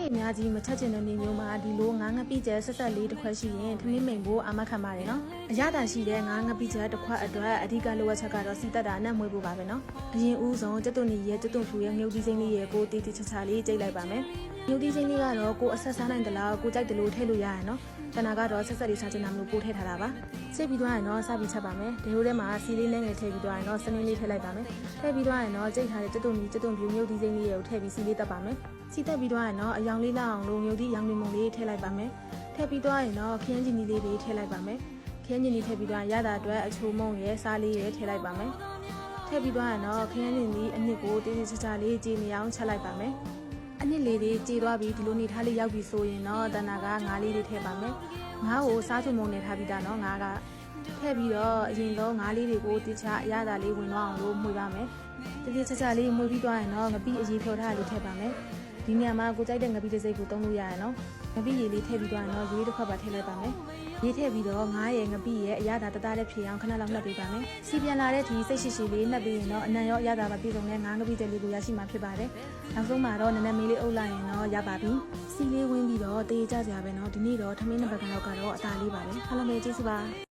အများကြီးမချက်ချင်တဲ့နေမျိုးမှာဒီလိုငါးငပိကျဲဆက်ဆက်လေးတစ်ခွက်ရှိရင်ထမင်းမိန်ဖို့အာမခံပါတယ်နော်အရသာရှိတဲ့ငါးငပိကျဲတစ်ခွက်အတွက်အဓိကလိုအပ်ချက်ကတော့စီတက်တာနဲ့မွေးဖို့ပါပဲနော်အရင်ဦးဆုံးကျက်သွန်နီရဲ့ကျက်သွန်ဖူရဲ့ငြုပ်သီးစိမ့်လေးရဲ့ကိုတီတီချာချာလေးကြိတ်လိုက်ပါမယ်ငြုပ်သီးစိမ့်လေးကတော့ကိုအဆက်စားနိုင်တယ်လားကိုကြိုက်တယ်လို့ထည့်လို့ရရနော်တနာကတော့ဆက်ဆက်လေးစားချင်တာမလို့ပို့ထည့်ထားတာပါစိတ်ပြီးသွားရင်တော့စပြီးချက်ပါမယ်ဒီလိုထဲမှာစီလေးနဲ့ငယ်ထည့်ပြီးသွားရင်တော့စနင်းလေးထည့်လိုက်ပါမယ်ထည့်ပြီးသွားရင်တော့ကြိတ်ထားတဲ့ကျက်သွန်နီကျက်သွန်ဖူငြုပ်သီးစိမ့်လေးကိုထည့်ပြီးစီလေးတက်ပါမယ်စီတက်ပြီးသွားရင်တော့အယောင်လေးလောက်အောင်လို့ငြုပ်သီးရောင်မြင်မုံလေးထည့်လိုက်ပါမယ်ထည့်ပြီးသွားရင်တော့ခရမ်းချင်ကြီးလေးတွေထည့်လိုက်ပါမယ်ခရမ်းချင်ကြီးထည့်ပြီးသွားရင်ရတာအတွက်အချိုမုံရဲ့စားလေးရဲ့ထည့်လိုက်ပါမယ်ထည့်ပြီးသွားရင်တော့ခရမ်းချင်ကြီးအနှစ်ကိုတေးသေးချာချာလေးကြည်နေအောင်ချက်လိုက်ပါမယ်အနှစ်လေးတွေကြည်သွားပြီးဒီလိုနေထားလေးရောက်ပြီဆိုရင်တော့တဏ္ဍာကငါးလေးတွေထည့်ပါမယ်ငါးကိုစားချုံမုံနဲ့ထားပြီးသားနော်ငါးကထည့်ပြီးတော့အရင်တော့ငါးလေးတွေကိုတခြားအရသာလေးဝင်သွားအောင်လို့မှုပါမယ်တေးသေးချာချာလေးမှုပြီးသွားရင်တော့ငပိအရေးဖြောထားလေးထည့်ပါမယ်ဒီညမှာကိုကြိုက်တဲ့ငပိတစ်စိတ်ကိုတုံးလို့ရရနော်ငပိရည်လေးထည့်ပြီးသွားရင်တော့ရွေးတစ်ခွက်ပါထည့်လိုက်ပါမယ်ရေးထည့်ပြီးတော့ငါးရဲ့ငပိရဲ့အရသာတသားလေးဖြစ်အောင်ခဏလောက်နှပ်ပေးပါမယ်စီပြန်လာတဲ့ဒီစိတ်ရှိရှိလေးနှပ်ပေးရင်တော့အနံ့ရောအရသာပါပြည့်စုံတဲ့ငါးငပိတဲ့လေးကိုရရှိမှာဖြစ်ပါတယ်နောက်ဆုံးမှာတော့နည်းနည်းမေးလေးအုပ်လိုက်ရင်တော့ရပါပြီစီလေးဝင်းပြီးတော့တေးကြစရာပဲနော်ဒီနေ့တော့ထမင်းနှစ်ပတ်ကတော့အသာလေးပါပဲအားလုံးပဲကျေးဇူးပါ